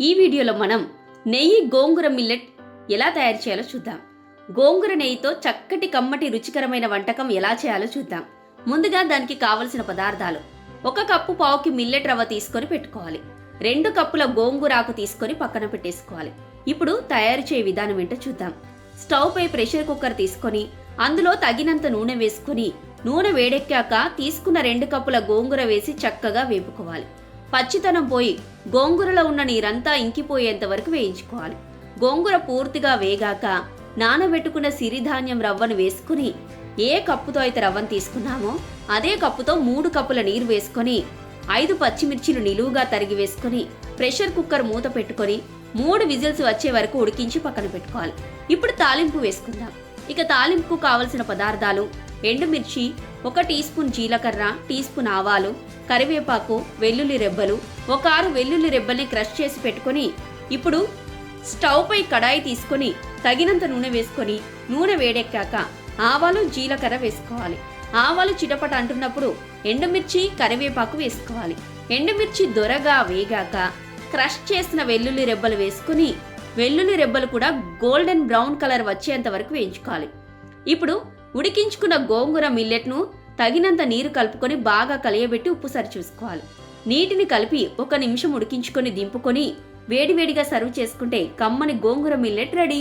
ఈ వీడియోలో మనం నెయ్యి గోంగూర మిల్లెట్ ఎలా తయారు చేయాలో చూద్దాం. గోంగూర నెయ్యితో చక్కటి కమ్మటి రుచికరమైన వంటకం ఎలా చేయాలో చూద్దాం. ముందుగా దానికి కావలసిన పదార్థాలు: 1 కప్పు పావుకి మిల్లెట్ రవ్వ తీసుకొని పెట్టుకోవాలి. 2 కప్పుల గోంగూర ఆకు తీసుకొని పక్కన పెట్టేసుకోవాలి. ఇప్పుడు తయారు చేయ విధానం ఏంటో చూద్దాం. స్టవ్ పై ప్రెషర్ కుక్కర్ తీసుకొని అందులో తగినంత నూనె వేసుకొని నూనె వేడెక్కాక తీసుకున్న 2 కప్పుల గోంగూర వేసి చక్కగా వేపుకోవాలి. పచ్చితనం పోయి గోంగూరలో ఉన్న నీరంతా ఇంకిపోయేంత వరకు వేయించుకోవాలి. గోంగూర పూర్తిగా వేగాక నానబెట్టుకున్న సిరిధాన్యం రవ్వను వేసుకుని ఏ కప్పుతో అయితే రవ్వను తీసుకున్నామో అదే కప్పుతో 3 కప్పుల నీరు వేసుకొని 5 పచ్చిమిర్చిలు నిలువుగా తరిగి వేసుకొని ప్రెషర్ కుక్కర్ మూత పెట్టుకొని 3 విజిల్స్ వచ్చే వరకు ఉడికించి పక్కన పెట్టుకోవాలి. ఇప్పుడు తాలింపు వేసుకుందాం. ఇక తాలింపుకు కావలసిన పదార్థాలు: ఎండుమిర్చి, 1 టీ స్పూన్ జీలకర్ర, టీ స్పూన్ ఆవాలు, కరివేపాకు, వెల్లుల్లి రెబ్బలు, 6 వెల్లుల్లి రెబ్బల్ని క్రష్ చేసి పెట్టుకొని ఇప్పుడు స్టవ్ పై కడాయి తీసుకొని తగినంత నూనె వేసుకొని నూనె వేడెక్కాక ఆవాలు, జీలకర్ర వేసుకోవాలి. ఆవాలు చిటపట అంటున్నప్పుడు ఎండుమిర్చి, కరివేపాకు వేసుకోవాలి. ఎండుమిర్చి దొరగా వేగాక క్రష్ చేసిన వెల్లుల్లి రెబ్బలు వేసుకుని వెల్లుల్లి రెబ్బలు కూడా గోల్డెన్ బ్రౌన్ కలర్ వచ్చేంత వరకు వేయించుకోవాలి. ఇప్పుడు ఉడికించుకున్న గోంగూర మిల్లెట్ను తగినంత నీరు కలుపుకొని బాగా కలియబెట్టి ఉప్పు సరి చూసుకోవాలి. నీటిని కలిపి 1 నిమిషం ఉడికించుకొని దింపుకొని వేడివేడిగా సర్వ్ చేసుకుంటే కమ్మని గోంగూర మిల్లెట్ రెడీ.